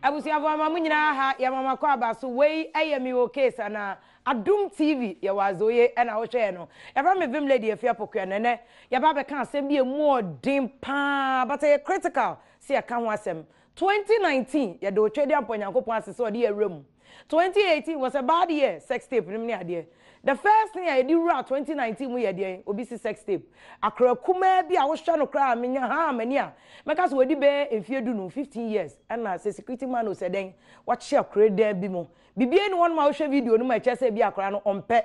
Abusia vama munyina ha ya mama kwa baso wei ayemi o case ana Adom TV ya wazoye na wo hwe no ya bra me vim lady afia pokua nene ya ba be kan asem bi emu odin pa but a critical see ya kan ho asem 2019 ya do twede amponyankopon asese ode ya wrem 2018 was a bad year sex tape nim ne ade the first thing I did around 2019 mu ye de obi si sex tape akra kuma bi a wo hwe no kra menya ha mani a meka so wodi be enfie du no 15 years and na security man o seden what share akra da bi mo bibie ni won ma wo hwe video no ma chese bi akra no ompe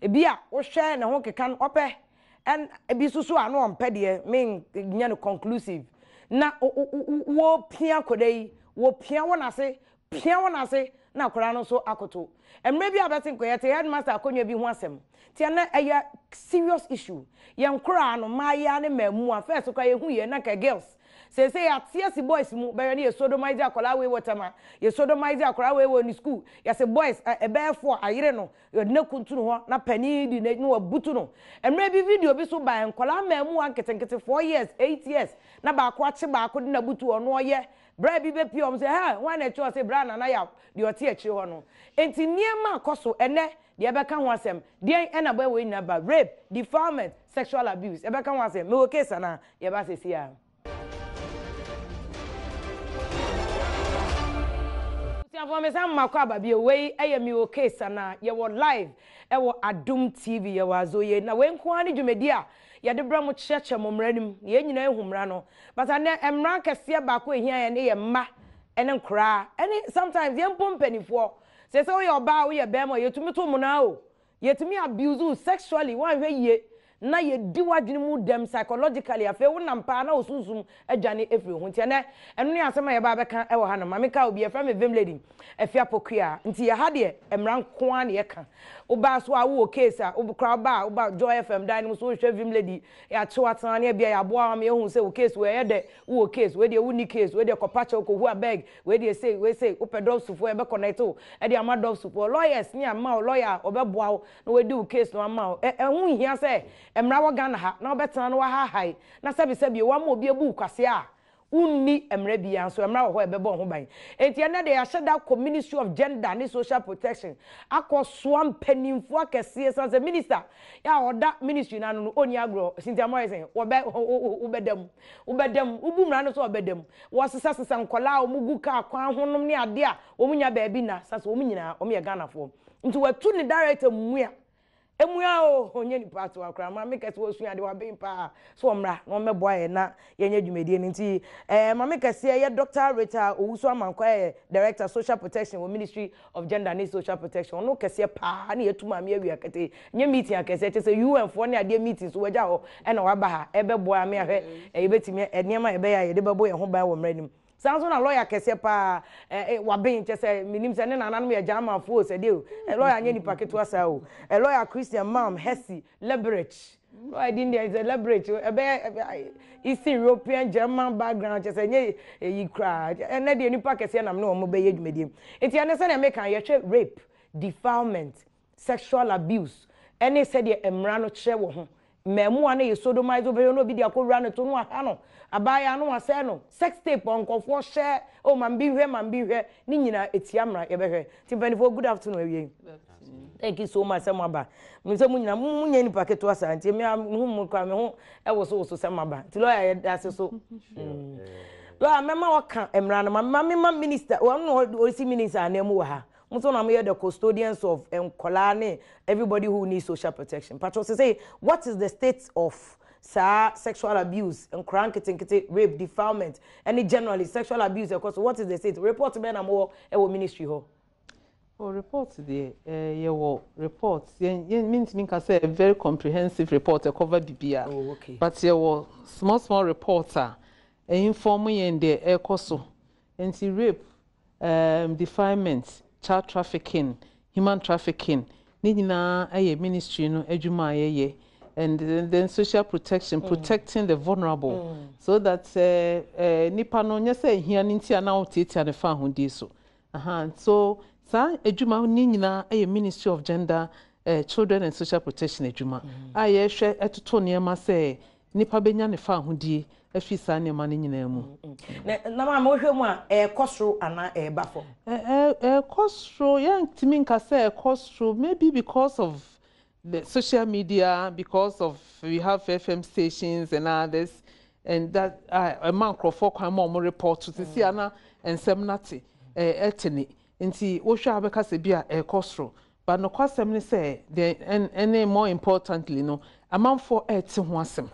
e bi a wo hwe na ho keka no ope and e bi susu ano ompe de me nya no conclusive na wo pia kodai wo pia wona se na akra no so akoto emre bi abetin ko yete headmaster akonwa bi ho asem tia na eya serious issue ye nkra no ma ya ne mamu a first ko ye hu ye na ka girls say ya TS boys mu be ye sodomize akola we wotama ye sodomize akola we wo ni school ya say boys e be for ayire no ye na kuntu ho na pani di na wabutu no emre bi video bi so ba nkola mamu an ketenkete 4 years 8 years na ba ko ache ba ko na butu ono ye bra bi be piom say ha wan na cho say bra na na ya de oti achi ho no enti niema akoso ene de be kan ho asem de ena boy we na ba rape defilement sexual abuse e be kan ho asem me wo case na ye ba sesi ya for me sam makwa ba bi we ayemi wo case na ye wo live e wo Adom TV ye wazoye na we nko ani dwumedi a ye de bra mo cheche mo mranim ye nyina ehumra no but na emra kese ba ko ehia ye ne ye mma ene nkra ene sometimes ye mpompanifo se we ye oba we ye bema ye tumi to mo na o ye tumi abuse sexually wan hwe ye na ye di wadwene mu dem psychologically afa wo nampa na osunsum adwane efri ho ntia na eno ne asema ye ba beka e wo ha no mame ka obi e fra me vim lady afia pokua nti ye ha de emran ko an ye ka wo ba so a wo case a wo kra ba wo ba Joy FM dan mu so hwe vim lady ya chewa tan na bia ya bo am ye hu se wo case we ye de wo case we de wo ni case we de kopacha ko hu abeg we de say we say wo pedop sufo e be connect o e de amadop sufo lawyers ni ama lawyer obeboa wo na we de wo case no ama e hu hia se emra wa Ghana ha na obetana no wa ha hai na sabi wa ma obi ebu kwase a unni emra bia so emra ho ebebo ho ban enti ene de ya sheda Ministry of Gender and Social Protection akoso ampanimfo akese sanse minister ya oda ministry na no oni agro Cynthia Morrison ubedam ubumra no so obedam wo sesa nkola omugu ka kwan honom ne ade a omunya ba bi na sasa omunyina omye Ghana fo nti watu ni director muya emua o onye ni part wa kra ma make it wo sua de wa ben pa so omra no meboa ye na ye nya dwumedie nti ma make se ye Dr. Rita Owusu Amankwa ye Director Social Protection wo Ministry of Gender and Social Protection no kese pa na yetuma me awia kete nya meeting akese te se UN for na ade meeting so waja ho e na wa ba ha e beboa me ahwe e betimi enema e be ya ye de bebo ye ho ban wo mranim sanso na lawyer kese pa wa ben chese minim se ne nananom ya jama fo se de lawyer nya ni paketo asa o lawyer Christian Mam Hesi Leverage lawyer din there is a leverage East European German background chese nya yi kra na de ni pakese na me no mo be ye dwumedie enti ane se na make an ye rape defilement sexual abuse any se de emra no kire wo ho memu ane ye sodomize obe no bi de akowura no to no aha no abaya no ase no sex tape onkofo share o man bi hwe ni nyina etiamra ye behwe timpanifo good afternoon awie thank you so much samaba mse mu nyina mu nya ni paketo asa nti me hu mu kwa me hu e wo so samaba ti lawyer ye dase so lo mema waka emra no mama minister won no si minister anemu wa ha so na me the custodians of Nkolane, everybody who needs social protection. Patrol say, what is the state of sexual abuse and rape, defilement, any generally sexual abuse? Of course, what is the state? Report to me na more ministry ho. Oh, report there. Reports. Means say a very comprehensive report cover BBA. Oh, okay. But small reports are informing in the ECOSO, anti-rape, defilement, child trafficking, human trafficking, nina aye ministry no adwuma aye and then social protection, protecting the vulnerable, so that nipa no nya say hia ntia na otitia ne fa hodi so so sa adwuma nina aye Ministry of Gender, Children and Social Protection adwuma aye hwe etoto niema say nipa benya ne fa hodi afi saa nneɛma no nyinaa mu na mama wo hwɛ mu a kosro ana bafo kosro yɛntimi nka sɛ kosro maybe because of the social media, because of we have FM stations and others, and that a man crofo kwa mo report to see ana ensem nati etini nti wo hwa abeka se bia kosro but no kwasem ni say the any more importantly no amanfo eti ho asem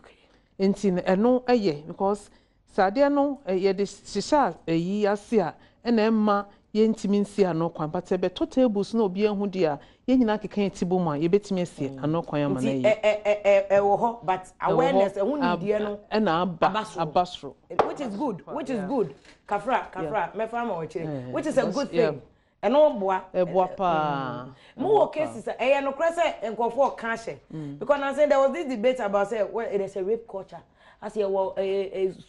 nti eno eye because sade no ye de shisha yi ase a na emma yentimi nsi ano kwan pate be to tables no obi ehu dia ye nyina keka etibo mu a ye betimi asie ano kwan ama na yi wo ho but awareness ehun nidie no na abasro which is good kafra me fa ma wo chire which is a good thing eno boa pa mo wo cases no krese enkofo ka hye because I say there was this debate about say well, it is a rape culture as you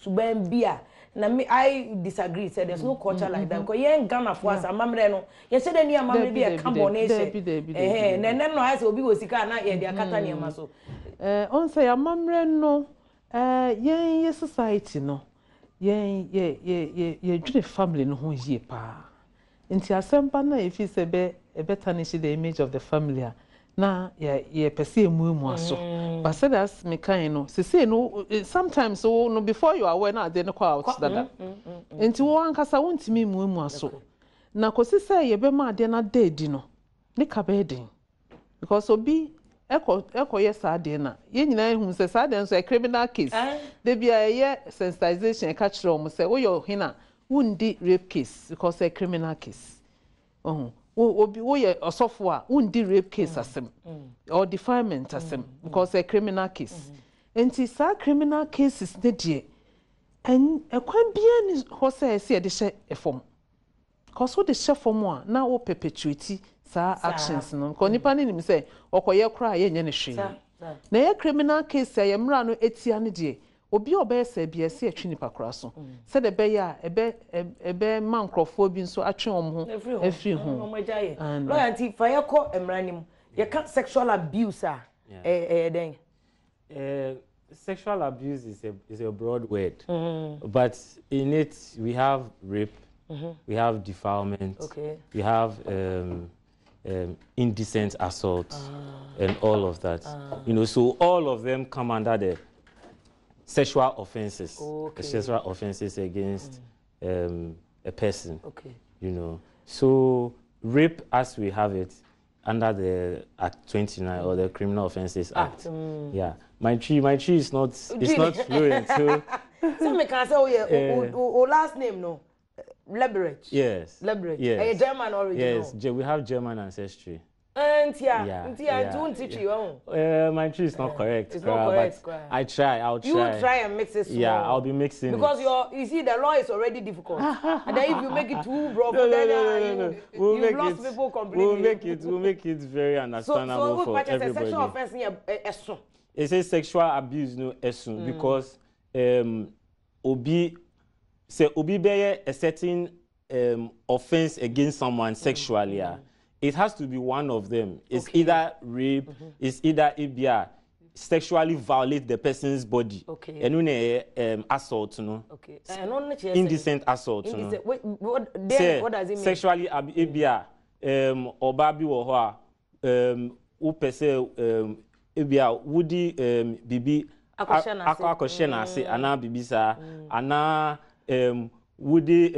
suban bia na me I disagree say there's no culture like that because yen Ghana for us amamre no ye say the ni amamre bi e combination no I say obi wo sika na ye de akata ni ma so on say amamre no yen society no yen ye dwene family no ho yie pa nti asempa na if say be tarnish the image of the family na ye pese emu aso but say that's me kind no say no sometimes so no before you are aware na dey no call out that nti wo ankasa wontimi emu aso na kosi say ye be ma de na deedi no ne ka be den because obi eko yes ade na ye nyina ehun say sad den so a criminal case dey bia ye sensitization e ka kire o mo say wo yo hina wundi rape case because a criminal case obi wo ye osofo a wundi rape case asem or defilement asem because a criminal case enti sa criminal cases de die en ekwan bia ni ho say se de hye efom because wo de hye fom a na wo perpetuate sa actions no ko nipa ni nim say okoye kra ye nye ne hwe na ye criminal case ya mra no etia ne die obi obese bia se atwi nipa kra so se de be ya ebe mankrofo bi nso atwe ho afri ho loyalty fa ye ko emranim ye can sexual abuse then sexual abuse is a broad word but in it we have rape we have defilement we have indecent assault and all of that you know so all of them come under the sexual offenses sexual offenses against a person you know so rape as we have it under the Act 29 or the Criminal Offences Act yeah my tree is not it's not fluent so me can say oh last name no Leverage yes a German origin yes we have German ancestry and don't teach you my tree is not correct it's not correct but I'll try you try and mix it small. Yeah I'll be mixing because you see the law is already difficult and then if you make it too broad then you lost people completely we'll make it very understandable for everybody sexual offense it says sexual abuse no esun because obi be a certain offense against someone sexually it has to be one of them. It's either rape, it's either ibia sexually violate the person's body. And when assault, no. Indecent assault, no. What does it mean? Sexually ibia obabi wo ho a pese ibia wudi bibi akohye na ase ana bibi sa ana wudi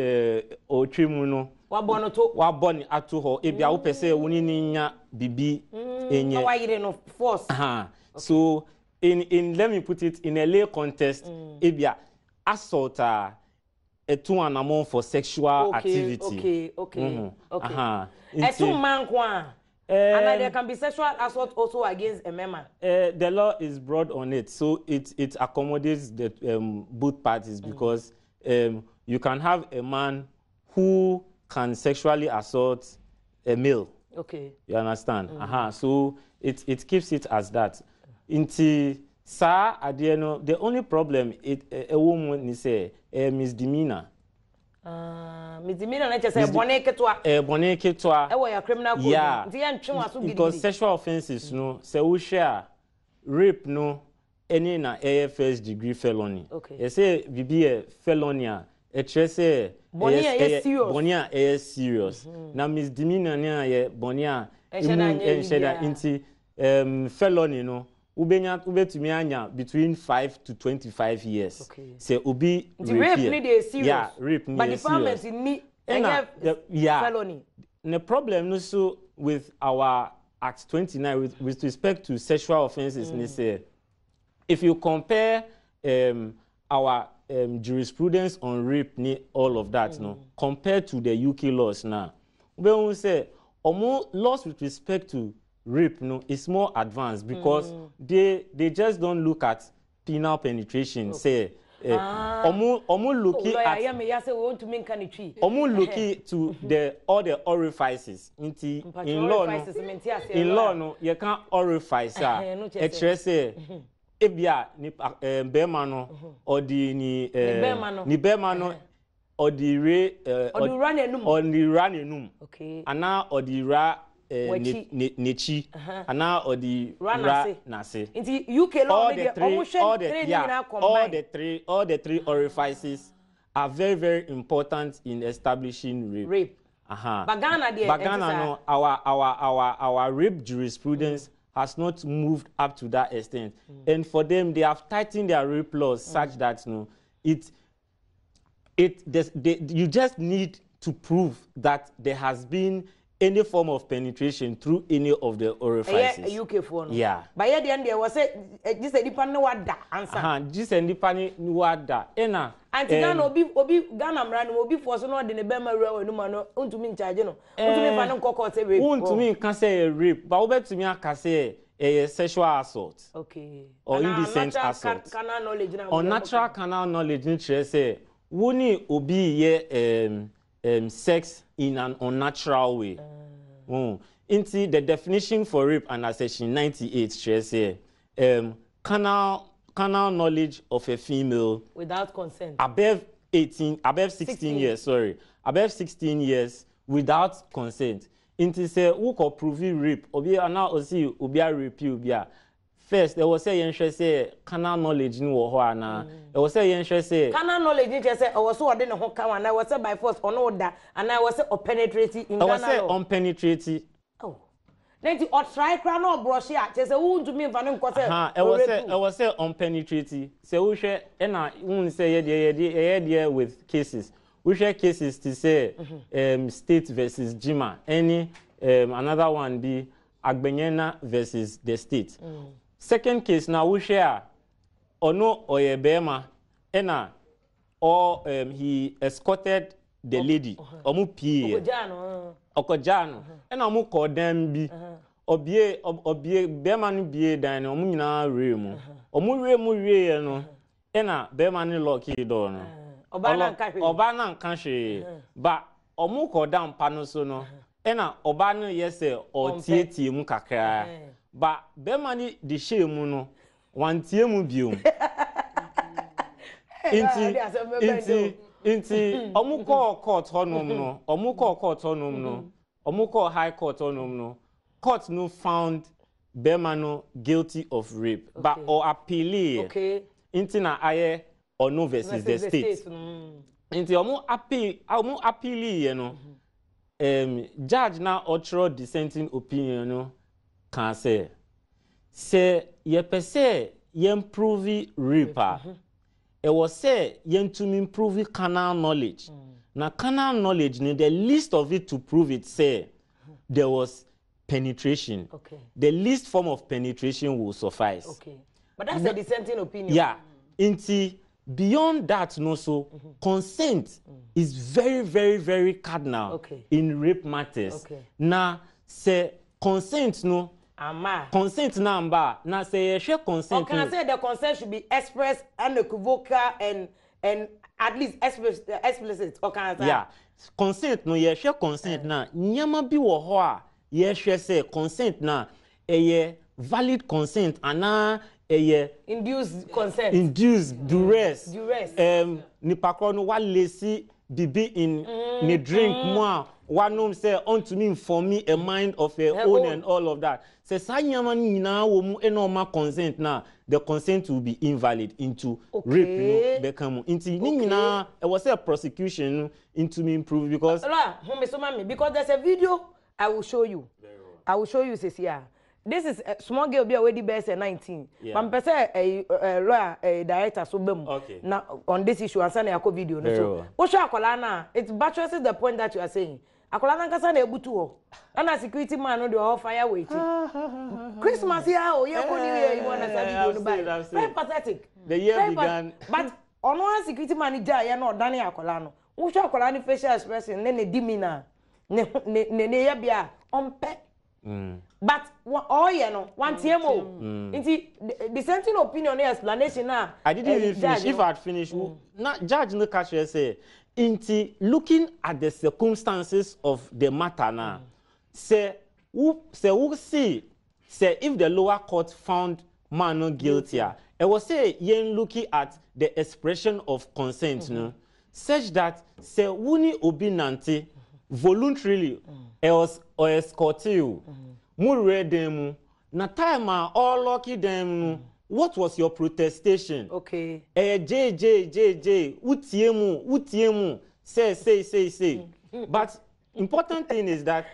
otwemu no waboni ato ho ebia wo pese woni nya bibi enye wayire no force so in let me put it in a lay context ebia assault etu anamon for sexual activity etu man kwa and there can be sexual assault also against a member the law is broad on it so it accommodates the both parties because you can have a man who can sexually assault a male. You understand? So it keeps it as that. Inti sa adieno the only problem a woman is a misdemeanor. Misdemeanor na say bone ketwa. Bone ketwa. E your criminal code. Yeah. Nti ya ntwe aso gidi. Because sexual offenses no say we share rape no any na first degree felony. Okay. You say be a felony a say bonia is serious. Na misdemeanor na bonia inti felony no ubetumi anya between 5 to 25 years. Okay. Say obi rape need is serious. Yeah, rape need is serious. But need felony. The problem no so with our Act 29 with respect to sexual offenses ni say if you compare our jurisprudence on rape ni all of that no compared to the UK laws now we say laws with respect to rape no is more advanced because they just don't look at penal penetration. Say looking to the all the orifices in law no you can't orifice say ebia ni bema no or the ni bema no or the run enum okay ana or the ra nechi ana or the ra nase inti UK law all the three orifices are very, very important in establishing rape. Bagana no our rape jurisprudence has not moved up to that extent. And for them, they have tightened their rape laws such that you just need to prove that there has been any form of penetration through any of the orifices. UK phone. Yeah. But at the end there was this edipan no wada answer. This edipan no wada. Ena. Anti Ghana obi Ghana mra no obi force no de ne be ma wura no ma no untumi charge no. Untumi fa no kokko say rape. Untumi can say rape, but obetumi aka say a sexual assault. Okay. Or indecent assault. Canal knowledge na. Unnatural canal knowledge ni say woni obi ye sex in an unnatural way. Into the definition for rape under section 98 say carnal knowledge of a female without consent above 16 years, sorry, above 16 years without consent. Into say who could prove rape obi ana osi obi a rape obi a first there was say carnal knowledge ni wo ho ana there was say carnal knowledge ni say o was so de ne ho kan ana was by force ono da ana was penetrating in Ghana was say on penetrating oh nti o try kra no brush ya say who to me fa no nko say I was say on penetrating say who hwe na who say ye with cases we share cases to say state versus Jima any another one be Agbenyena versus the state. Second case now we share ono oyebema ena or he escorted the lady omu pie okojano ena omu kodem bi obie bema no bie dan omu nyina remu omu remu no ena bema no lock door no oba na nka hwe ba omu kodam pa no so no ena oba no yese otietie mu kakra ba bema ni di shemu no wantie mu biom inti omu call court honum no omu call high court honum no court no found bema no guilty of rape but or appeal inti na aye or no versus the state inti omu appeal ye no judge na otro dissenting opinion no can say ye pese ye improve rape it was say ye to improve carnal knowledge na carnal knowledge the least of it to prove it say there was penetration the least form of penetration will suffice but that's a dissenting opinion inti beyond that no so consent is very, very, very cardinal in rape matters. Na say consent no consent number na say share consent. Or can I say the consent should be express and equivocal and at least explicit? Or can I say consent no ye share consent na nyama bi wo ho a ye share say consent na eye valid consent ana induced consent induced duress nipakro no wa lesi be in ne drink more one say unto me for me a mind of her own and all of that. Say sanyama ni na wo mu enoma consent na the consent will be invalid into rape no become into ni na it was a prosecution into me improve because because there's a video I will show you. I will show you says here. This is a small girl be already best at 19. But person a lawyer a director so bem. Now on this issue and send a video no so. Osho akola na it buttresses the point that you are saying. Akola na kasa na ebutu ho. Na security man no dey all fire waiting. Christmas here oh yeah go new you want to video no buy. Very pathetic. The year began. But on one security man ja ya na odane akola no. Osho akola ni facial expression ne dimina. Ne ya bia ompe. But oh yeah no one TMO. The dissenting opinion explanation now. I didn't even finish. If I had finished, not judge no catch say. Looking at the circumstances of the matter now, say who see say if the lower court found man not guilty, I was say yen looking at the expression of consent, no, such that say wuni obi nanti voluntarily or escort you, mure them na time all lucky them. What was your protestation? Okay. J. Utiemu. Say. But important thing is that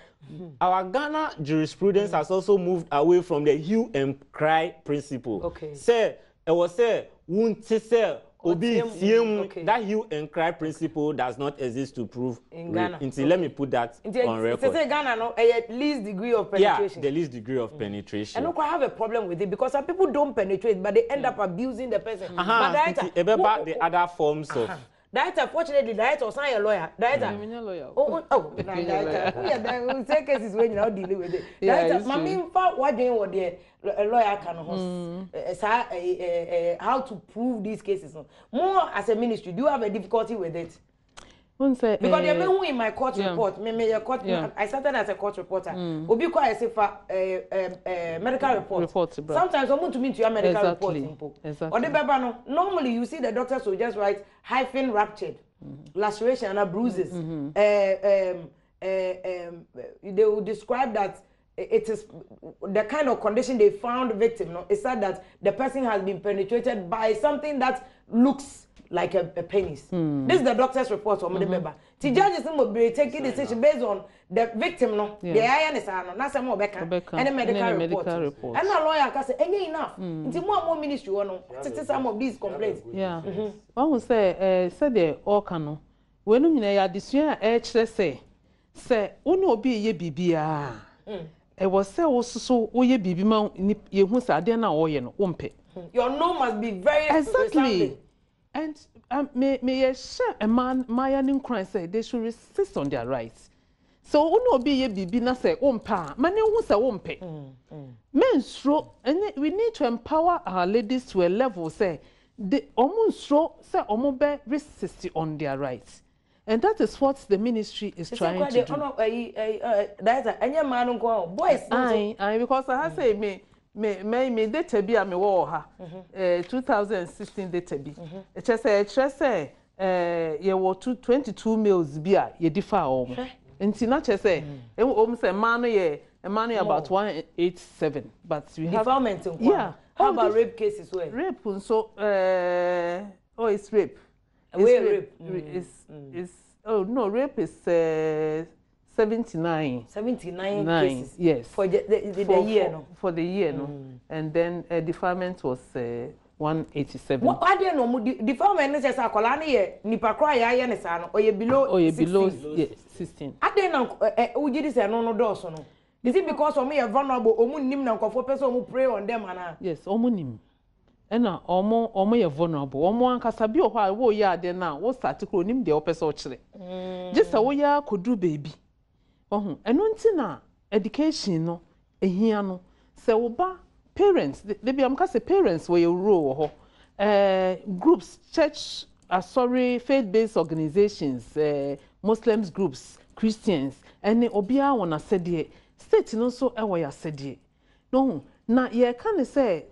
our Ghana jurisprudence has also moved away from the hue and cry principle. Okay. Say, it was say, Obi tiemu. That hue and cry principle does not exist to prove in Ghana. Let me put that on record. Say Ghana no at least degree of penetration. Yeah, the least degree of penetration. And I have a problem with it because some people don't penetrate, but they end up abusing the person. But the other forms of. Director, fortunately, director was not a lawyer. Director. I'm a lawyer. Director. Yeah, we say cases when you're not dealing with it. Director, mommy, what do you want there? A lawyer can host. How to prove these cases? More as a ministry, do you have a difficulty with it? Because they may who in my court report, I started as a court reporter. Obi kwa I say for medical reports. Sometimes I want to meet your medical report. Or the baby normally you see the doctors will just write hyphen ruptured, laceration and bruises. They will describe that it is the kind of condition they found the victim. No, it's said that the person has been penetrated by something that looks like a penis. This is the doctor's report on the member. The judges will be taking decision based on the victim, no, the INS, not some more and a medical report. And a lawyer can say, any enough. It's more ministry, to some of these complaints. Yeah. One will say, said the Orcano, when you are this year, say, Uno be ye bibia. It was so, ye bibi man, ye who said, then I won't. Your no must be very exactly. And may share a man, my own crime say they should insist on their rights. So, no be a bibi na say, pa, many who say, pay. Men stroke, and we need to empower our ladies to a level, say, they almost stroke, say, omobe resist on their rights. And that is what the ministry is trying to do. That's a man go, boys, because I say, me data be a me war ha 2016 data be it just say ye were 22 meals be a ye differ nti na che say say man no about 187 but we have development how about rape cases where rape so it's rape rape is oh no rape is 79 cases. Yes. For the year, no. For the year, no. And then defilement was 187. What are they no? Defilement is just a colony. Nipa cry ya ne sa no. Or you below 16. Are they no? Uji this no doors no. Is it because of me a vulnerable? Omu nim na nkofo person who pray on them ana. Yes, omu nim. Ena omo ye vulnerable. Omo ankasa bi o hwa wo ya de na wo start kro nim de o person o kire. Just a wo ya kodru baby. Oh, and untina education no ehia no se woba parents they be am ka say parents where you role groups church faith-based organizations Muslims groups Christians and obia wona sede state no so e wo ya sede no na ye can say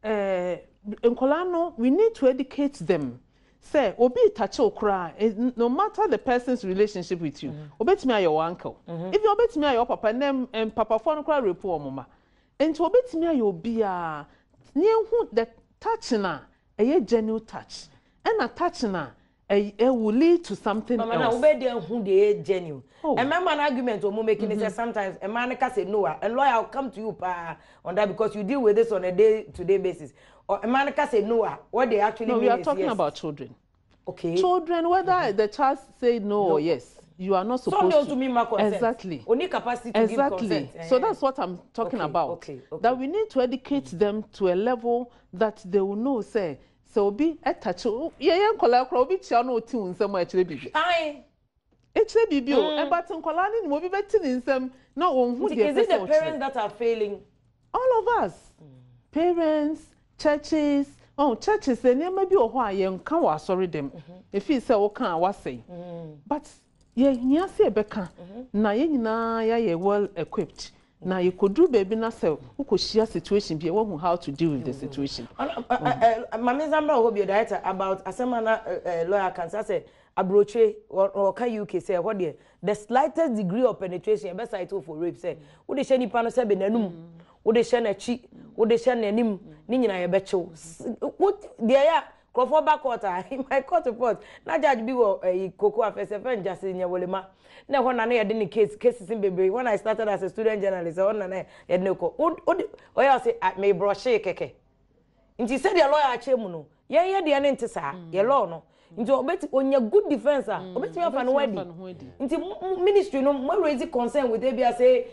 enkola no we need to educate them say obi touch okra no matter the person's relationship with you obetimi your uncle if you obetimi your papa and papa for no kra repo mama enti obetimi your obi a ne hu the touch na genuine touch and a touch na will lead to something else. Mama, obey who they genuine. And my argument or making is sometimes a man can say no, a lawyer will come to you on that because you deal with this on a day-to-day basis. Or a man can say no, what they actually mean. We are talking about children. Okay. Children, whether the child say no or yes, you are not supposed to mean my consent. Exactly. Only capacity to give consent. So that's what I'm talking about. Okay. That we need to educate them to a level that they will know, say, so be a touch. Yeah, kola obi tia no ti unsem a chire bibi. Aye. E chire bibi o. E batin kola ni mo bi beti ni nsem na onhu de. Is it the parents that are failing? All of us. Parents, churches. Oh, churches say near be o ho a ye nka wa sorry dem. If he say o kan wa say. But ye nya say be kan na ye nyina ye well equipped. Now you could do baby na say who could share situation be one how to deal with the situation. Mama Zamba will be a director about Asemana lawyer can say abroche or can UK say what the slightest degree of penetration best I told for rape say would they share pano say benenum would they share a cheek would they share nim nina becho what there Crawford backwater in my court report na judge be a cocoa affairs and just in your wolema. Now when I didn't cases in baby when I started as a student journalist on and I no ko o ya say me brush keke nti said the lawyer achemuno ye de ane ntisa ye law no nti obeti onya good defense obeti me afa no wadi nti ministry no mo raise concern with ebia say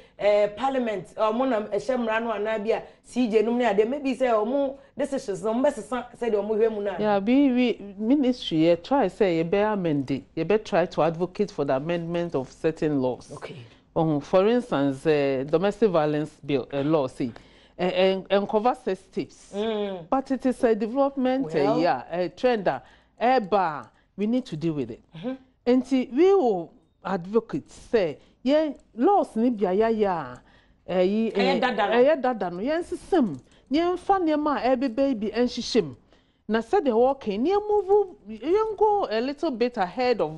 parliament mo na ehemra no ana bia CJ no me ade maybe say omo decisions no mbese say the omo hwemu na yeah we ministry try say ye be amend ye be try to advocate for the amendment of certain laws. Okay. For instance domestic violence bill law say and cover steps. But it is a development a trend we need to deal with it. And we will advocate say yeah laws ni bia ya dada no yen system yen fa nema baby and shishim na said the walking yen move yen go a little bit ahead of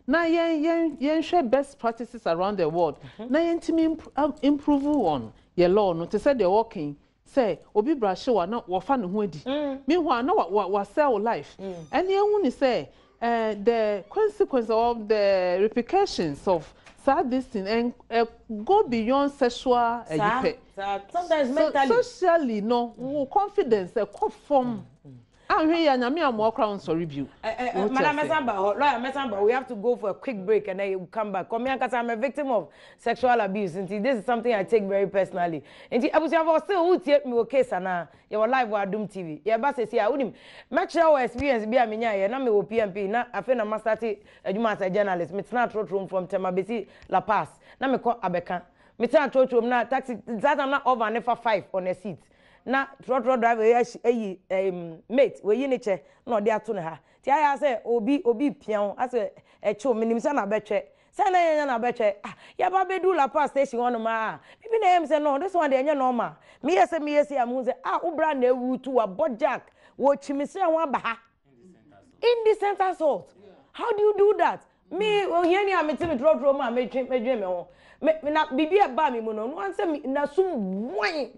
na yen share best practices around the world na yen timi improve on your law no to say the walking say obi brashe wa na wo fa ne ho adi meanwhile na wa sell life and yen hu say the consequence of the repercussions of sad this thing and go beyond sexual sometimes mentally socially no confidence conform and here nyame am crown sorry view Madam Mesamba, we have to go for a quick break and then you come back. Come here, because I'm a victim of sexual abuse. And this is something I take very personally. And I was still who take me okay, Anaa. You were live on Adom TV. Yeah, but say I wouldn't match our experience. Be a minya. Na me wo PMP. Na I feel na master as a journalist. Me tena trot room from Temabesi La Paz. Na me call Abeka. Me tena trot room na taxi. That I'm not over never 5 on a seat. Na trot driver mate we yi ne che na ode ato ne ha ti aya say obi pian ase echo minim say na betwe say na yenya na betwe ya ba bedu La Paz station on ma bibi na yem say no this one dey enya normal me yes am say ubra na ewu tu wa bodjak wo chimise ho aba ha indecent assault. How do you do that? Me ohiani amete me trot ma me dwen me ho me na bibi e ba me mu no no say na sum wan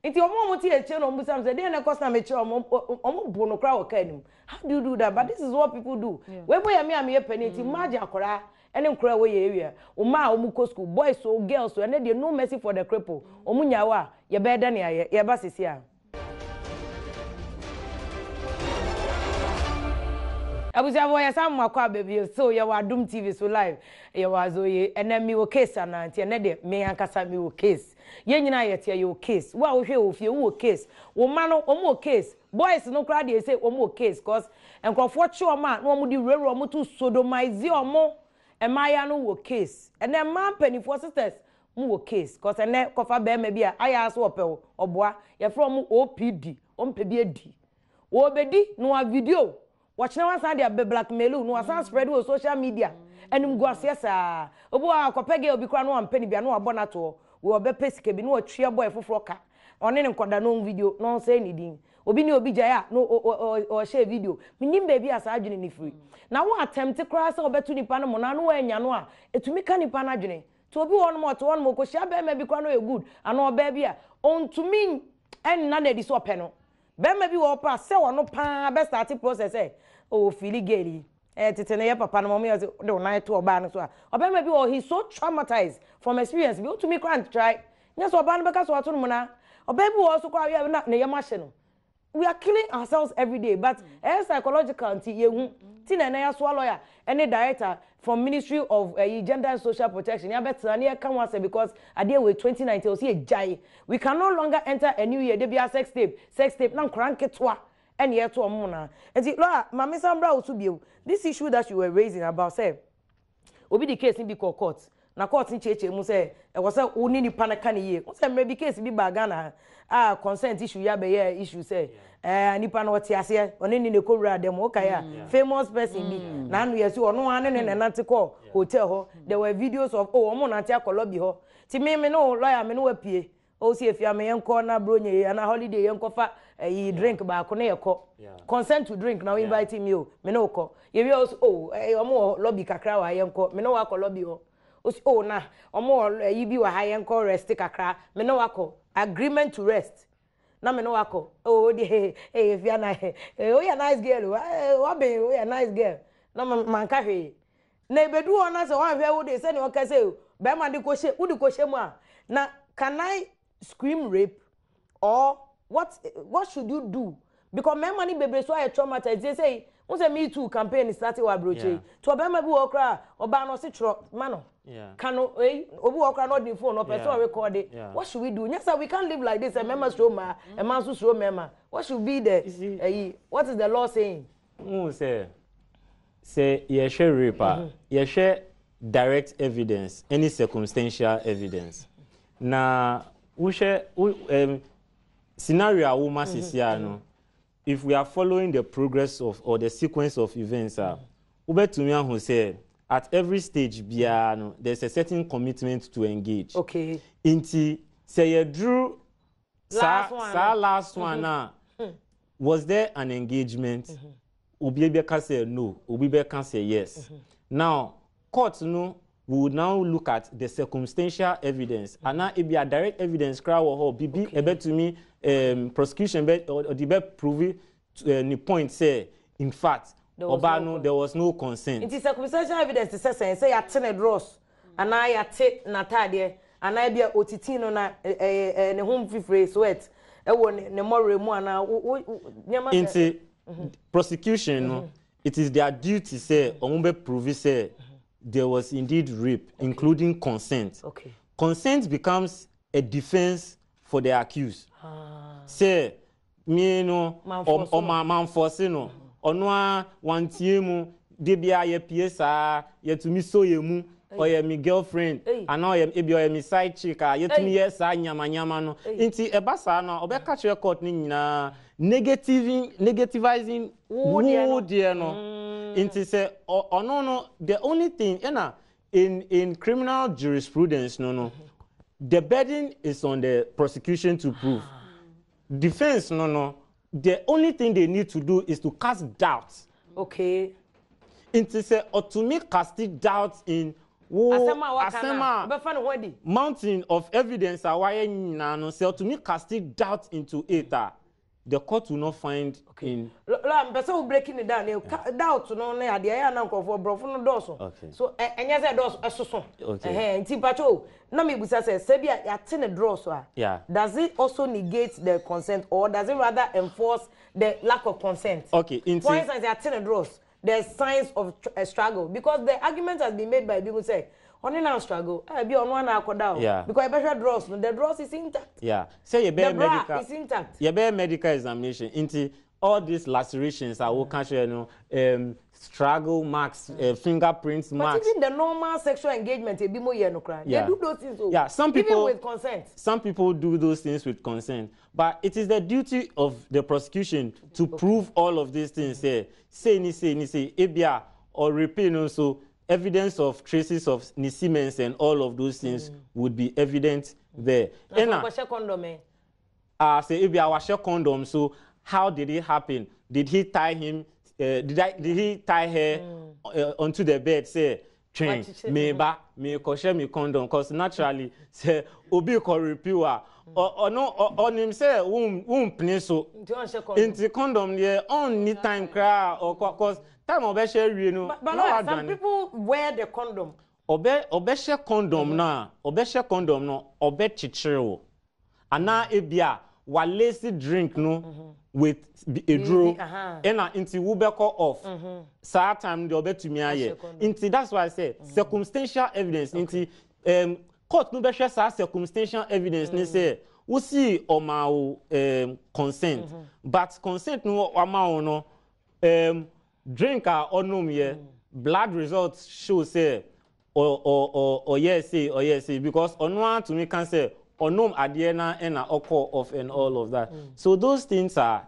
Inti omo ti eche no mbusam say dey na cost na meche omo bu no kra waka anim. How do you do that? But this is what people do. We boy am ye penny ti maji akora ene nkra we ye area. O ma omu ko school boys so girls so ene dey no mercy for the cripple. Omu nyawa ye be da ne aye ye ba sisi a. Abuja boy sam makwa baby so ye wa Adom TV so live ye wa zo ye ene mi wo case ana nti ene de me ankasa mi wo case ye nyina ye tie yo case wa wo hwe wo fie wo case wo ma no omo case boys no kra de say omo case cause enkrofo chi omo no omo di rere omo to sodomize omo emaya no wo case ene man penifo sisters mu wo case cause ene kofa be ma bia aya so ope oboa ye from OPD ompe bi edi wo bedi no a video watch na wan say be blackmail no wan spread on social media enum go asiesa obo akopege obi kra no ampe ni bia no abona to we obe pesike bi no atwe boy foforo ka one ne nkoda no video no say ni din obi ni obi jaya no or share video minim baby as adwene ni free na wo attempt cry say obetu nipa no mo na no anya no a etumi ka nipa na adwene to obi won mo to won mo ko share be ma bi kwa no e good ana oba bi a on to me en na na di so pe no be ma bi wo pa say wono pa be start process o feel gay tete na ye papa no mo me de na to oba no so a oba ma bi wo he so traumatized from experience bi o to me can't try yes oba no be ka so ato no mo na oba bi wo so kwa na ye ma hye no. We are killing ourselves every day, but psychological until you Tina na so lawyer any director from Ministry of Gender and Social Protection. Ya better na come once because I deal with 2019 see a jai. We can no longer enter a new year. There be a sex tape na crank etwa and year to amona. And see Laura, Mama Sambra also be this issue that you were raising about say obi the case in be court. Na court in cheche mu say e was say oni ni pana kan ye. Mo say maybe case bi ba Ghana consent issue ya be issue say nipa na ote ase oni ni ne kowura dem o kai famous person bi na anu yesu ono ane ne nante call hotel ho there were videos of omo nante akolo bi ho ti me no lawyer me no wapie o si efia me yenko na bronye na holiday yenko fa drink ba ko na yeko consent to drink now invite me o me no ko ye wi omo lobby kakra wa yenko me no wa ko lobby ho o na omo yi bi wa ha yenko rest kakra me no wa ko agreement to rest na me no wako de if you na oh you nice girl what be oh you nice girl na man ka hwe na ebedu ona se wan hwe wo de se ne o ka se be ma de ko she wo de ko she mu a na can I scream rape or what should you do because me man ni bebre so I traumatized say who say me too campaign started wa broche to be ma bi wo kra oba no se tro mano Kano obi work not the phone or person record it. What should we do? Yes, sir, we can't live like this. A member show ma, a man show member. What should be the what is the law saying? Say you share rape, you share direct evidence, any circumstantial evidence. Na we share scenario woman no. If we are following the progress of or the sequence of events, ube to me who say at every stage there's a certain commitment to engage. Okay. Inti say you drew last one was there an engagement? Obi can say no, Obi can say yes. Now, court we would now look at the circumstantial evidence. Anaa it be a direct evidence crowd or bibi ebe to me prosecution or the prove the point say in fact there was no consent. It is circumstantial evidence to say you attend draws, and I take Natalia, and I be a otitino na ne home free sweat. Ne more into prosecution, it is their duty say ombe prove say there was indeed rape, including consent. Okay. Consent becomes a defense for the accused. Say me no or man force no. Onwa wantie mu de bia ye piesa ye tumi so ye mu or ye mi girlfriend ana ye ebi or ye mi side chick ye tumi ye sa nyama no nti e ba sa na obeka kire court ni nyina negativizing who there no nti say ono no the only thing in criminal jurisprudence no the burden is on the prosecution to prove. Defense no the only thing they need to do is to cast doubt. Okay. Into say or to make casting doubt in asema mountain of evidence no say to make casting doubt into it the court will not find in person breaking it down doubt no na ade ya na nkofo brofo no doso so enye say doso esoso nti pacho na me busa say bia ya tene draw so does it also negate the consent or does it rather enforce the lack of consent? Okay, for instance ya tene draws there's signs of a struggle because the argument has been made by people say only now struggle be on one akoda because better draws the draws is intact say you bear medical is intact you bear medical examination into all these lacerations I will catch struggle marks fingerprints marks but even the normal sexual engagement be more no cry they do those things some people even with consent some people do those things with consent but it is the duty of the prosecution to prove all of these things say ebia or repeat also evidence of traces of Nisimens and all of those things would be evident there. Say if you are condom, so how did it happen? Did he tie him? Did he tie her onto the bed? Say, train me ba me koshe me condom, because naturally say obi ko repeal or no on him say so into condom there on need time cry or cause time obeshe we no. But no, some people wear the condom. Obeshe condom na obeshe condom no obe chichiro. Anaa ebia wa lazy drink no with a draw and into wubeko off. Sa time the obe to me aye. Into that's why I say circumstantial evidence. Into court no be share circumstantial evidence ni say we see oma consent, but consent no ama no drink or no me blood results show say or yes because on one to me can say or no adiena and oko off and all of that. So those things are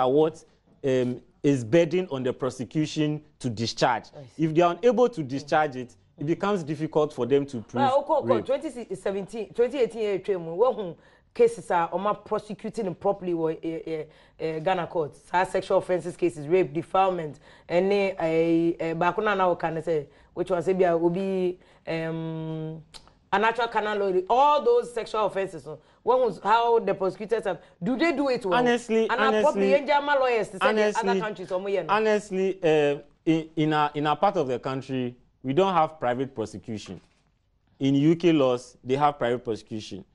what is burden on the prosecution to discharge. If they are unable to discharge it, it becomes difficult for them to prove. 2018 cases are prosecuting properly Ghana courts. Sexual offences cases, rape, defilement, and bakuna now can say which was will be a natural canal, all those sexual offences. How the prosecutors have, do they do it well? Honestly, lawyers to say other countries. Honestly, in a part of the country, we don't have private prosecution. In UK laws, they have private prosecution.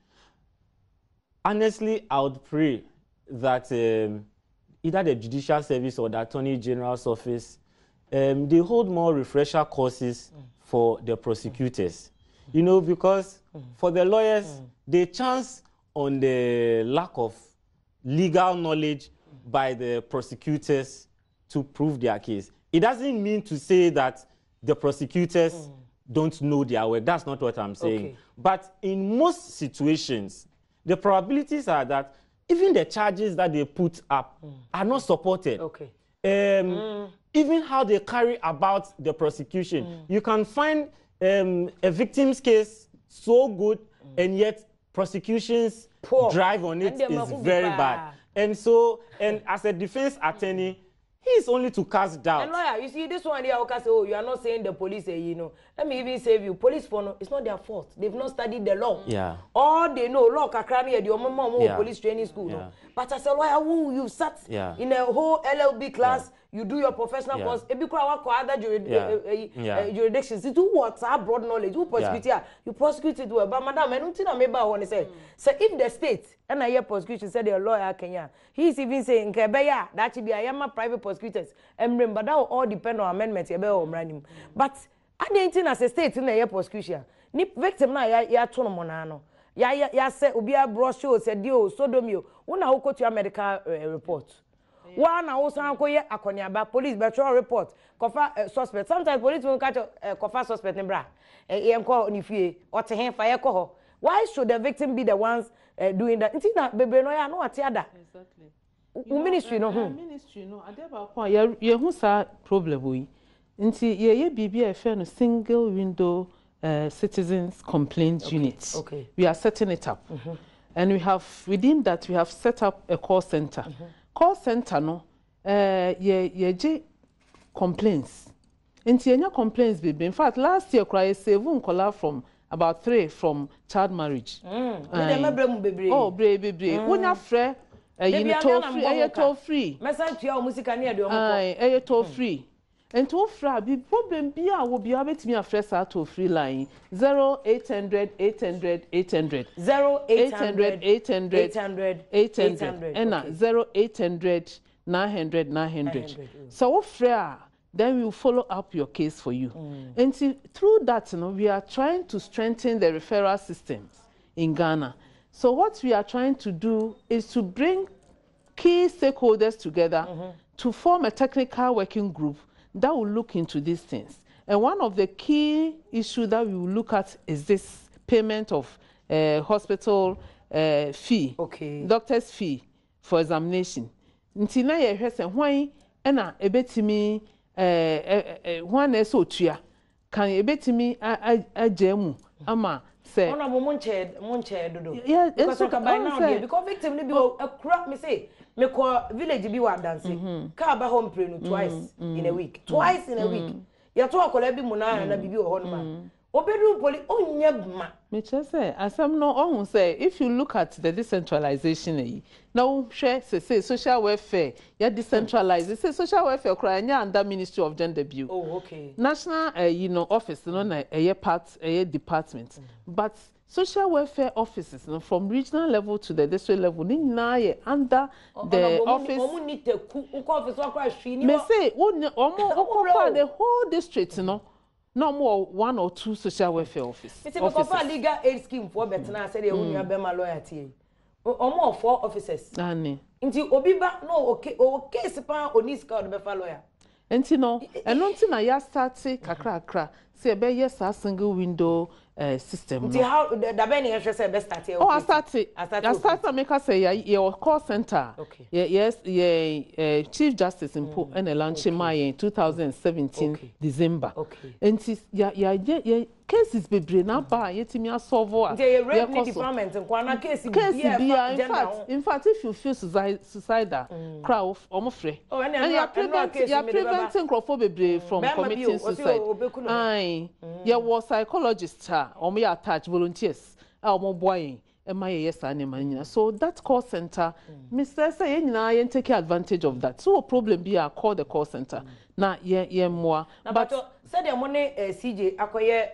Honestly, I would pray that either the Judicial Service or the Attorney General's office, they hold more refresher courses for the prosecutors. You know, because for the lawyers, they chance on the lack of legal knowledge by the prosecutors to prove their case. It doesn't mean to say that the prosecutors don't know their work. That's not what I'm saying. Okay. But in most situations, the probabilities are that even the charges that they put up are not supported. Okay. Even how they carry about the prosecution, you can find a victim's case so good, and yet prosecution's drive on it is very bad. And so, and as a defense attorney, he is only to cast doubt. And lawyer, you see, this one here, okay, say, oh, you are not saying the police, you know. Let me even save you. Police for no, it's not their fault. They've not studied the law. Yeah. All they know, law kakrami at your mama police training school. Yeah. No? But as a lawyer, who you sat in a whole LLB class, you do your professional course. If you work for other jurisdictions, you do what? Broad knowledge. Who prosecute here? You prosecute it well. But madam, I don't think I want to say. So if the state and I hear prosecution said the lawyer Kenya, he's even saying that should be I am a private prosecutors. And remember that will all depend on amendments. But I didn't think as a state in the year prosecution. Ni victim na ya tono monano. Ya say ubia brochure said dio sodomio. Una hoko to your medical report. One also ankoye akoniaba police betrayal report kofa suspect. Sometimes police will catch kofa suspect in bra. Enko onifie ote hen fa ye ko ho. Why should the victim be the ones doing that? Nti na bebe no ya no ate ada. Exactly. Ministry no ministry no adeba kwa ye hu sa problem we. Nti ye bibia e fe no single window citizens complaint unit. Okay. We are setting it up. And we have within that we have set up a call center. Call center no ye complaints. Nti enya complaints baby. In fact last year cry save unkola from about 3 from child marriage. Oh baby. Wonya frɛ you know toll free. Message to your music and do toll free. And to fra bi problem bi a wo bi abetimi afrɛ sa toll free line 0800 800 800 0800 800 800 and 0800 900 900. So wo fra then we will follow up your case for you. And through that, you know, we are trying to strengthen the referral systems in Ghana. So what we are trying to do is to bring key stakeholders together to form a technical working group that will look into these things. And one of the key issues that we will look at is this payment of hospital fee, doctor's fee for examination. Until now, you hear why ena ebetimi one esotua can ebetimi ajemu ama say ona mo monche dodo yeah because by now because victim ni be a crap me say me call village bi wa dancing ka ba home pray no twice in a week twice in a week ya to akola bi mu na bibi wo ho no ma obedu poli onye ma me say asam no ohun say if you look at the decentralization now share say social welfare ya decentralize say social welfare cry nya under Ministry of Gender Abuse. Oh, okay. National office no na part department but social welfare offices from regional level to the district level ni na ye under the office me say omo the whole district no more 1 or 2 social welfare offices. It's a legal aid scheme for better say they won your loyalty. Omo 4 officers. Ani. Nti obiba no okay sipa oniska o be fa lawyer. Enti no eno nti na ya start kakra say be yes a single window system. Nti how da be na hwe say be start here. Oh, I start make us say your call center. Okay. Yes, Chief Justice in and launch in 2017 December. Okay. Enti ya cases bebre na ba yetimi asolve a. Nti revenue department nkwana case in fact if you feel suicidal crowd omofre and you preventing crowd bebre from committing suicide. Aye. There was psychologists omo ya attach volunteers omo boy yes and so that call center Mr. say you take advantage of that so problem be call the call center na ye more but said the money CJ akoye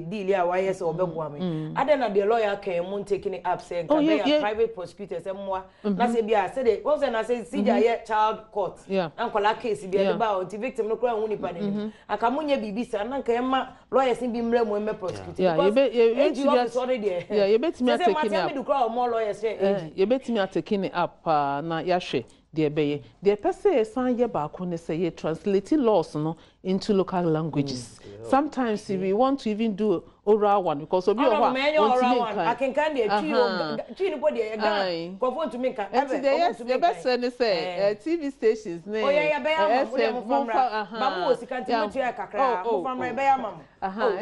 deal ya why so obeboa me adena the lawyer can mun taking it up saying can be private prosecutors emwa na say bia said the once na say CJ child court ankola case bia ba on victim no kura hu nipa ne akamunye bibisa na nka ema lawyers bi mra mu eme prosecute you betimi taking it up you betimi taking it up na yahwe the person san ye ba ko ne say ye translate laws no into local languages. Sometimes we want to even do oral one because obi o wa I can the tree nobody again go phone to me can the best say TV stations name FM babu o sika nti mo kakra mo famra be am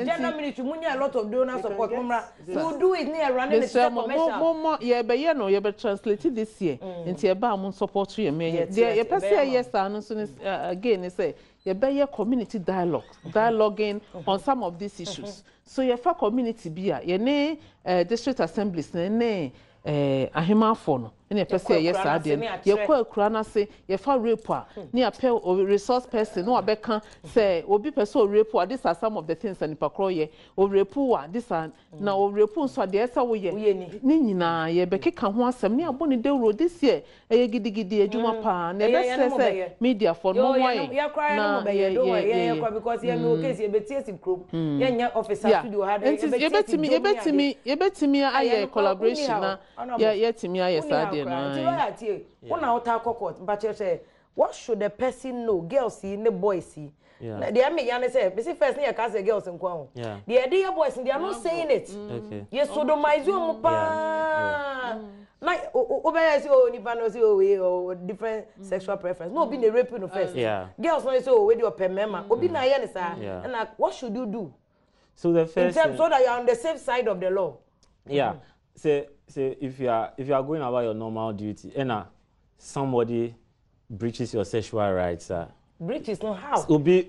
general ministry munya a lot of donor support mumra you do it near running the commercial ye be ye no ye be translate this year nti e ba mo support you me ye person yes anu so again say you better community dialoguing on some of these issues. So you for community be you ne district assemblies ne ahema for no ne person yes adem you kwa akura na say you for rape ne apel resource person no abeka say obi person rape these are some of the things and ipakro ye o rape this are na o rape so de esa wo ye ne nyina ye bekeka ho asem ne abone de road this year gidigidi adwuma pa na be say media for no why na ye because ye no case ye betie krom ye nya officer studio ha de ye betimi aye collaboration na ye timi aye sade what should the person know? Girls see, the boys see. They are me, and say, "Bisi first, near cast girls and quo." The idea boys, they are not saying it. Yes, so do my zoom pa. Like, obey you, Nipanos, or different sexual preference. No, be the raping first. Girls know so with your mema. Obi na yenisa. And like, what should you do? So the first, in terms so that you are on the safe side of the law. Say if you are going about your normal duty, and somebody breaches your sexual rights, breaches no how. Obi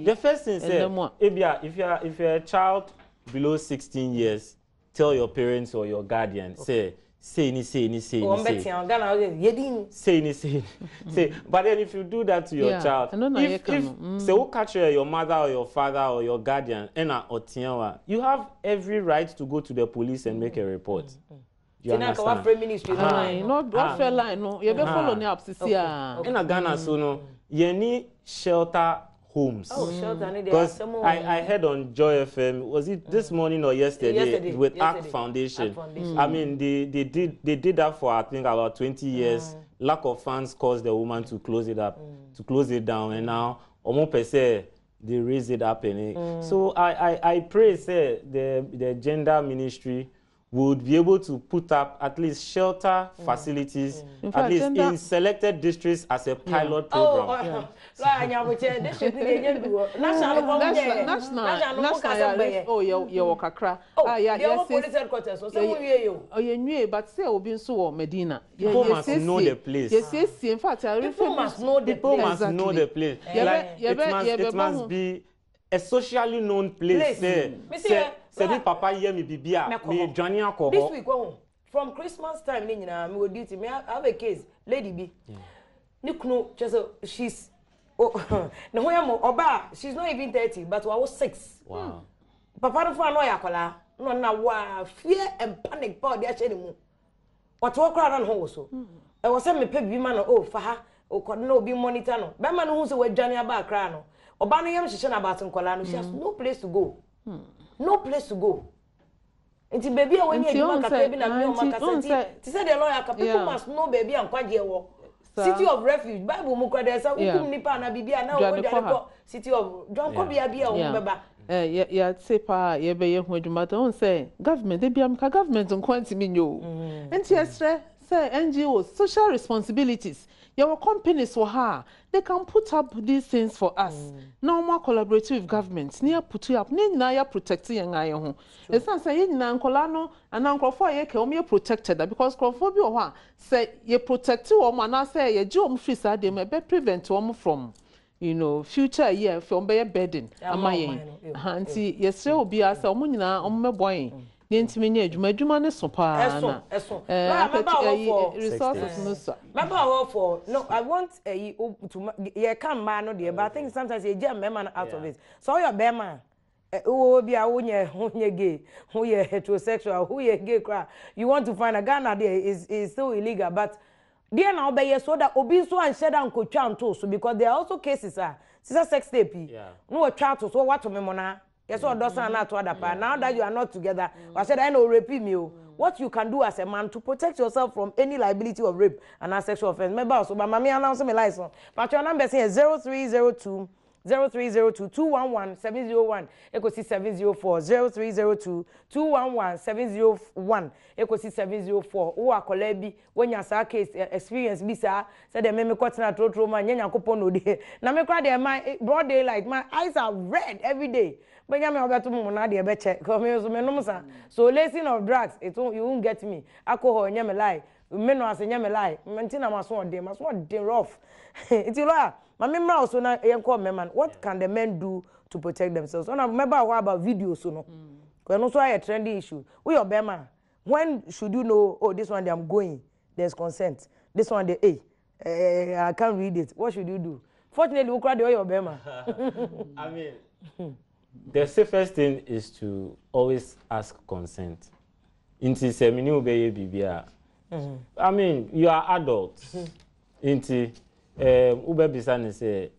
The first thing say, if you're a child below 16 years, tell your parents or your guardian, say. But then if you do that to your child, if say who catch your mother or your father or your guardian, you have every right to go to the police and make a report. You understand? Not fair line, no. You be follow me up, in Ghana, so no, you need shelter homes. Shelter. Because I heard on Joy FM, was it this morning or yesterday with ACT Foundation? I mean, they did that for I think about 20 years. Lack of funds caused the woman to close it up, to close it down, and now almost per se they raise it up. So I pray, say the gender ministry would be able to put up at least shelter facilities, at least in selected districts as a pilot program. National. Oh, you Kakra. Police headquarters. So oh, you knew, but say Obin so Medina. People must know the place. Yes, in fact, people must know the people must know the place. It must be a socially known place. Say papa hear me bibia me journey alcohol. This week from Christmas time me will duty me have a case lady B. Nikno just she's no oba she's not even 30 but I was 6. Wow. Papa no for no yakola no na wa fear and panic power dey share mu. What work around ho so. E was say me pay bi ma no fa ha o ko no obi monitor no. Be ma no hu say we journey aba kra no. Oba no yam hihye na about nkola no she has no place to go. No place to go. Until baby when you make a baby na me o makasati. Ti say the lawyer people must know baby and kwaje wo. City of refuge. Bible mu kwa dey say ukum nipa na bibia na o go city of John ko bia o beba. Yeah, say pa ye be ye hu adwuma to say government dey bia mka government nkwanti mi nyo. Enti esre say NGOs social responsibilities. Your companies for her, they can put up these things for us. No more collaborate with governments. Near put up, near protecting young iron. It's not saying Nancolano and Uncle for ye can protected because Crophobia say ye protect you or I say ye Jom Frisa, they may be prevent one from. Future year from bear bedding. Am I? Auntie, yes, so be as a woman on my boy. The intimate Juma so pa. Resources for no, I want to ye come man no dear, but I think sometimes you jam man out of it. So your bear who be a who gay, who ye heterosexual, who ye gay cry. You want to find a Ghana there is still illegal, but dear now be so that obi so and shed and coach too, so because there are also cases sex tape. No a child to so what to me mona. Yes, or doesn't not to other part. Now that you are not together, I said I know repeat me. What you can do as a man to protect yourself from any liability of rape and sexual offense. Remember also, but mommy announced me license. But your number is 0302 0302 211 701 equals 704 0302 211 701 equals 704. Who are kolebi when you say case experience bisa said the me caught na trotro man nyanya kopon no dey. Na me cry dey my broad daylight my eyes are red every day. But you obeto mu na dey be check. Come so me no sa. So lacing of drugs you won't get me. Alcohol nyame lie. Me no as nyame lie. Mentina maso dey rough. It's you Mamma also na call man. What can the men do to protect themselves? And I remember what about videos so no. Because also a trendy issue. We are Bema. When should you know? Oh, this one day I'm going. There's consent. This one day, I can't read it. What should you do? Fortunately, we cried the oil Bema. I mean, the safest thing is to always ask consent. Inti se mini obeye bibia. I mean, you are adults. Inti. Ube bisane say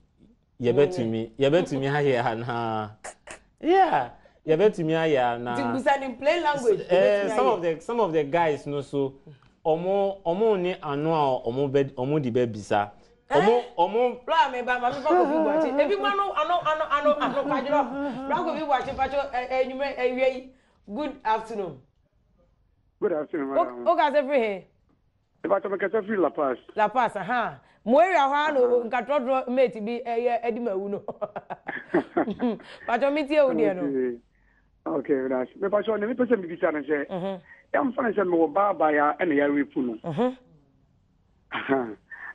you bet to me here na you bet to me here na bisane in plain language some of the guys no so omo ni anu a omo di be bisa omo bla me ba mama ko bi watch ebi ma no ano kwajiro bla ko bi watch pacho enyume ewie good afternoon madam o ga se free here e ba to me ka free La Paz aha mo area ho no nkatrodro mate bi edimawu no pacho mi tie odi no okay that's me pacho ne me pese mi bisa na say am fa na say me baba ya na ya repu no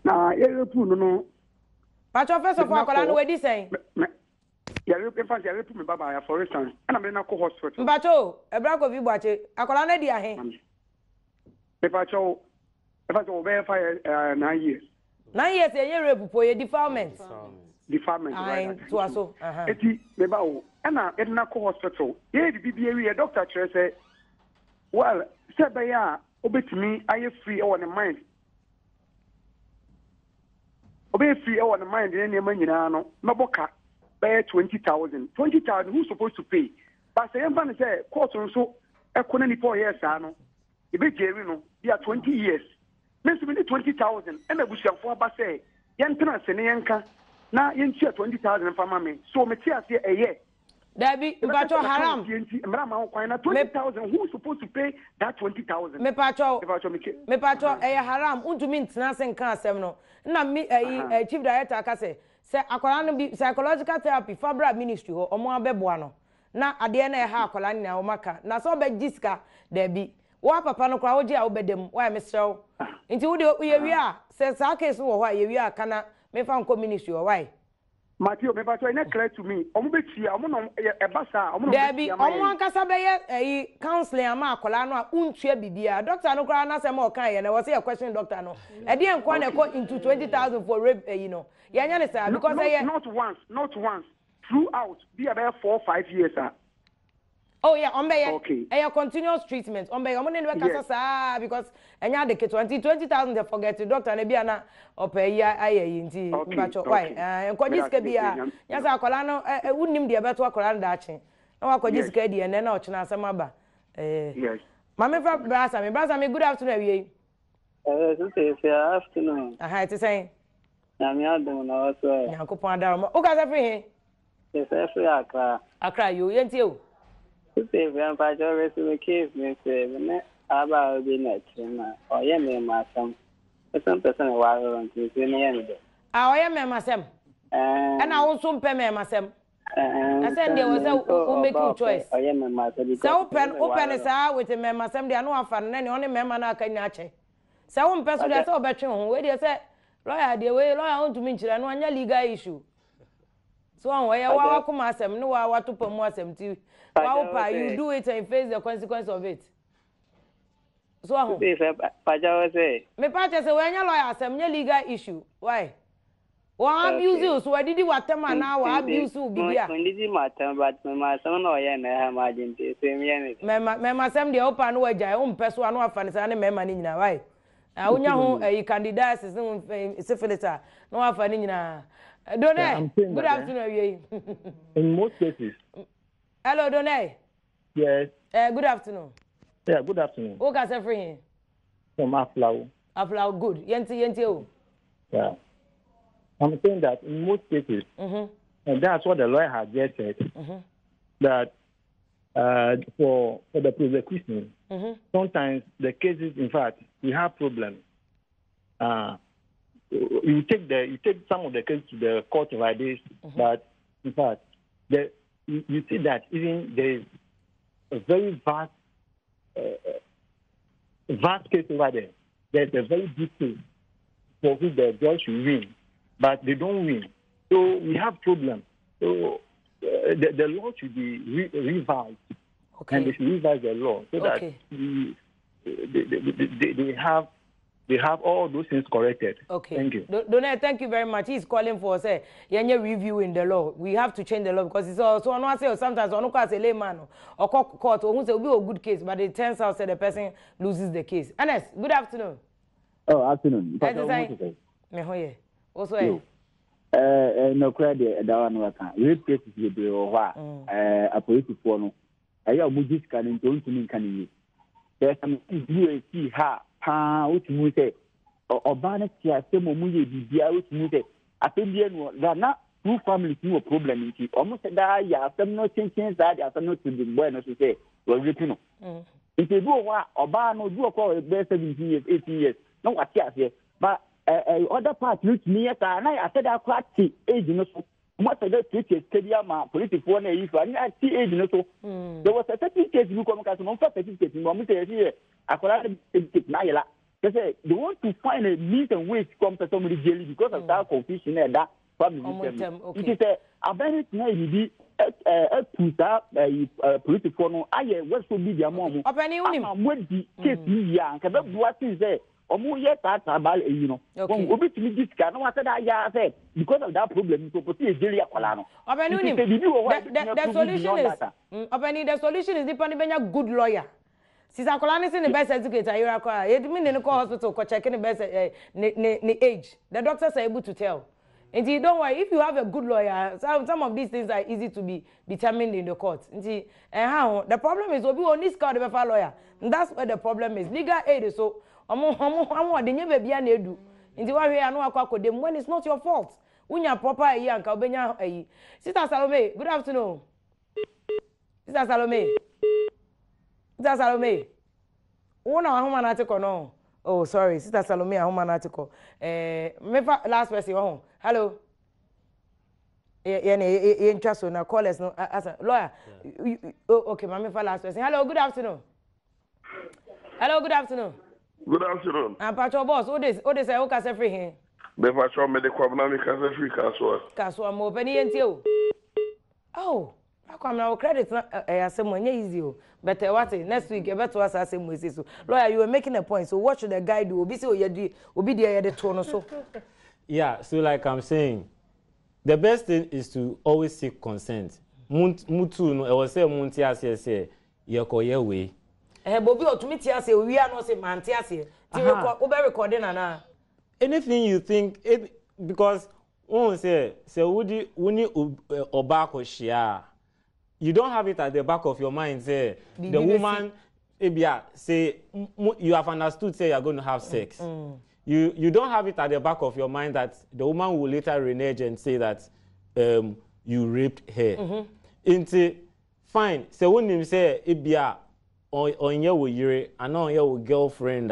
na ya repu no pacho first of all akola no we di say ya repu me baba ya for instance na me na ko hospital pacho ebra ko bi buache akola na di ahe me pacho be 9 years 9 years ye rape po ye defilement right to aso eti me ba o na edna ko hospital ye bibi area doctor chere say well say be ya obetimi aye free on the mind obe free on the mind ne ma nyina no maboka be 20,000 who's supposed to pay but say em fan say court so ekona ni 4 years no e be jeri no ya 20 years Means we need 20,000 and a bush for Basse. Yantina Senenka, now you 20,000 for mammy. So Matthias here a year. Debbie, Mpacho haram. Mrama Kwana 20,000. Who's supposed to pay that 20,000? Me pacho haram. Untumi ntena se nka asem no. Na me chief director aka say akwara no bi psychological therapy fabra ministry ho omo abeboa no. Na ade na ha akwara na o maka. Na so be giska Debbie. Wa papa no kwa oji a obedem. Wa mesrew. Nti wo de ye wi a say sa case wo ho a ye wi a kana me fa nko ministry o why? Matthew, me bato ina clear to me. Omo betia, omo no ebasa, omo no Debbie, omo ankasa be ye counseling ama akola no a untua bibia. Doctor no kra na say mo kan ye na was say a question doctor no. E dey enko na go into 20,000 for rape, you know. Ya nya ne say because not once. Throughout, be about 4 or 5 years, sir. Oh yeah, ombe okay. A continuous treatment. Ombe omo ne be kasa sa because enya de 20,000 they forget the doctor na bia na opay aye nti bacho why enkojiska bia nya sa akola no unim de beto akola nda ache na wakojiska de ene na ochina asem aba yes mama fra brasa me good afternoon awie Good afternoon. Aha, it is saying I'm Adom na also. Yankopon adaro o ka say free he Yes, free Accra you yenti o Today we am by the rest of the case me say me about the net na o ye me ma sam. Some person wa run to say me yen do. o ye me masem na wo so mpe me masem I said there was a make you choice. O ye me ma sam. So open sa with me masem dia no afa na ne one me ma na aka nya ache. So wo mpe so dia say obetwe ho we dia say lawyer dey we lawyer want to me nchira no anya legal issue. So on where wa kuma asem no wa to pamu asem ti wa you do it and face the consequence of it. So on Paja say me pacha say we anya lawyer asem nya legal issue. Why? Wa abuse you so we did what man na wa abuse you bibia. Me did matter but me ma sam no ye na ha ma jinte say me yen. Me ma sam de opa no wagya o mpe so anu afa ne sa ne me ma ni nyina why? Unya ho candidates is syphilis no afa ni nyina. Donay, good afternoon. In most cases. Hello, Donay. Yes. Good afternoon. Yeah, good afternoon. Who can say free? From Aflau. Aflau, good. Yenti. Yeah. I'm saying that in most cases, and that's what the lawyer has just said, that for the prosecution, sometimes the cases, in fact, we have problems. You take some of the cases to the court like this, but in fact, you see that even there is a very vast case over there. There's a very big case for which the judge should win, but they don't win. So we have problems. So the law should be revised, and they should revise the law so that they have all those things corrected. Okay. Thank you. Donay, thank you very much. He's calling for say yenye review in the law. We have to change the law because it's also one say sometimes on as a layman or court or who say will be a good case, but it turns out that the person loses the case. Anes, good afternoon. Oh, afternoon. Me hoye. Also no credit that one was rape cases with the a police for no. I have Buddhist can don't mean can you. There's some UAC ha. Which means Obana Tia Semo Muye Bia, which means I think there are two families no problem in almost that ya some no change that after not to the bueno to say, well, written. If you do what Obano do a call 17 years, 18 years, no what here, but other part looks me at I said I quite see age no so much of the teachers, Kediama, political one, if I see age no so there was a certain case you come as non certificate in one here. They want to find a means and way to come to somebody jail because of that confusion and that family. It is a very nice a political no. I what should be the amount. I'm with the case young. What is there? Yet that about you know. This can no said I said because of that problem to put a jail Colano. The solution is the solution is depending on a good lawyer. Since I call the best educator, you are it mean in the hospital checking the best age. The doctors are able to tell. And you don't worry, if you have a good lawyer, some of these things are easy to be determined in the court. And how the problem is we only scout the lawyer. And that's where the problem is. Legal aid is so when it's not your fault. When you're proper Sister Salome, good afternoon. Sister Salome. Sister Salome. Una home article no. Oh, sorry. Sister Salome home article. Last person home. Hello. Interest on callers no as a lawyer. Okay, mama for last person. Hello, good afternoon. Hello, good afternoon. Good afternoon. I'm Pacho boss. What is I okay say free here? Me Pacho me de kwabna me ka free kaswa. Kaswa mo pani enti. Oh, I come now credit na asem onye easy o. But what next week e beto us asem we so. Lawyer, you were making a point. So what should the guy do? Obi say obi dey the tone so. Yeah, so like I'm saying, the best thing is to always seek consent. Mutu no e was say munti ase say ye koye we. Bobi otumi ti ase we are no say man ti ase. Ti record o be recording na. Anything you think because one say wuni oba ko shia. You don't have it at the back of your mind say the woman ebia say you have understood say you are going to have sex. You don't have it at the back of your mind that the woman will later renege and say that you raped her. Into fine. So when you say ebia on your yire and on your girlfriend,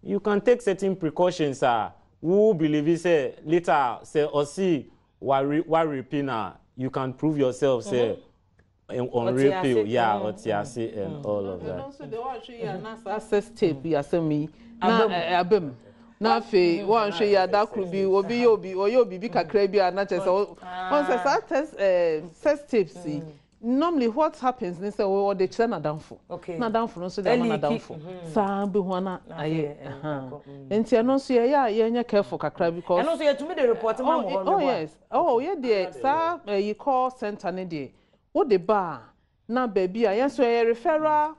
you can take certain precautions. Who believe it say later say or see what raping you can prove yourself say on rape yeah or TRC and all of that. And also the one show you access tape you say me na Adom. Na fe one show you that could be obi or you be kakra bi na chese on say sex tapes see. Normally what happens is say we dey chere na danfo. Na danfo no so dey na danfo. Sa be ho na aye enti no so ye nya careful kakra because and also you to me the report ma mo. Oh yes. Oh yeah there sa you call center ne there. What the bar na baby yes we referral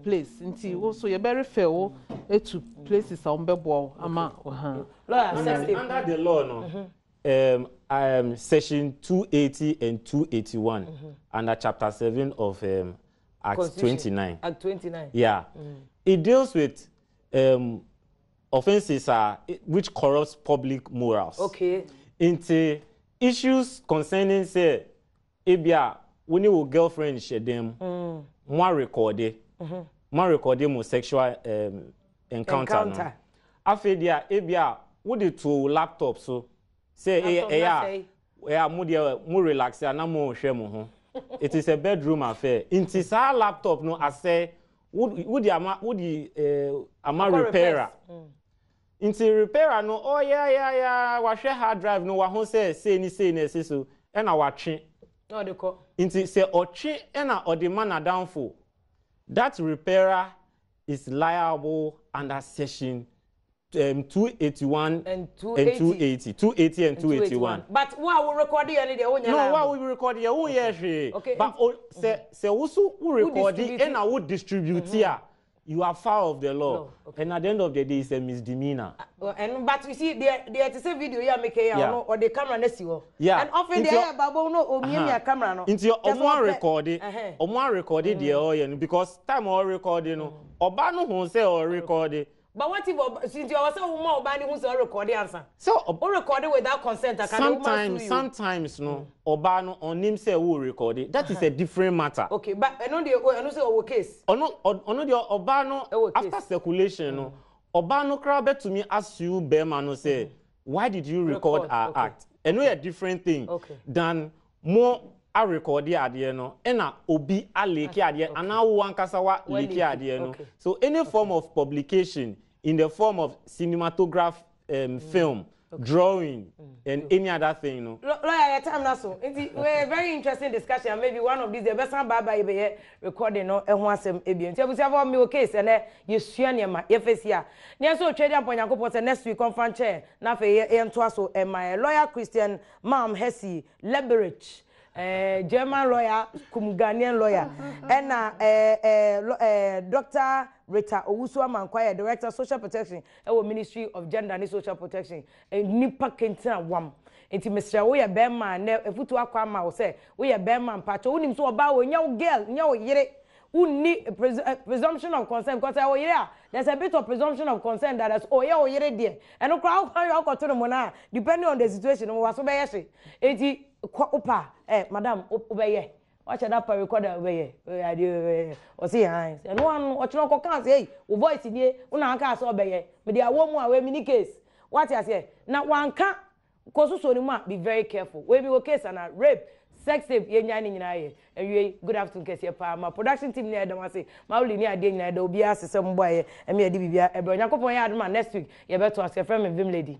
place nti wo so you be refer wo to places on bebo ama under the law no section 280 and 281 under chapter 7 of Act 29. Act 29. Yeah. It deals with offenses which corrupts public morals. Okay. Into issues concerning say ebia when your girlfriend share them more recorded mo sexual encounter. After dia ebia wo dey to laptop so say mo relax na mo hwe mo ho. It is a bedroom affair. Into sa laptop no I say would ama repairer. Into repairer no oh yeah wa hwe hard drive no wa ho say ni so e na wa twe. No dey call. Into say otwe e na odemana downfall. That repairer is liable under section 281 and 280. 280 and 281. But what we record here any day no what we record here who here okay. But say also who record it and I would distribute here. You are foul of the law. Okay. And at the end of the day it's a misdemeanor. And but you see there to say video here make here or the camera next you. Yeah. And often there babo no o me camera no. Into your omo record it there because time or recording no oba no hu say or record. But what if since you was say woman oba ni hu say record answer. So o record without consent sometimes no oba no on him say who record it. That is a different matter. Okay, but I know say our case. Ono the oba no after circulation no oba no crowd bet to me ask you Berman no say why did you record our act? And we a different thing than more a record the no ena obi a leke ade ana wo ankasa wa leke ade no. So any form of publication in the form of cinematograph film drawing and any other thing no lawyer time na so it's a very interesting discussion. Maybe one of these the best baba you be recording no ehun asem ebien ti abusia for me case and you sua niam ye face here na so twedi apon yakopɔ say next week conference chair na fe ye nto aso my lawyer Christian Mam Hesi Leberich German lawyer, Ghanaian lawyer, and Dr. Rita Owusu Mankwaya, Director of Social Protection, our Ministry of Gender and Social Protection, and Nipa Kentina Wam. Enti Mr. We a Berman, if you to Aquama, say, we a Berman patch, who so about when your girl, your yere, who need presumption of consent, because oh yeah, there's a bit of presumption of consent that is oh yeah, yere dear, and no crowd how you to the mona, depending on the situation, was so enti opa madam obeye watch that pa recorder we o see han and one o tro ko kan say wo voice nie una aka so be ye me dia wo mu a we mini case what you say na wanka ko so ni mu be very careful we be wo case na rape sex tape ye nya ni nyina ye ewie good afternoon kese pa ma production team ni Adom say ma wuli ni ade nyina da obi asese mbo ye e me ade bibia e bro nyakopon ya Adom next week ye beto ase friend me vim lady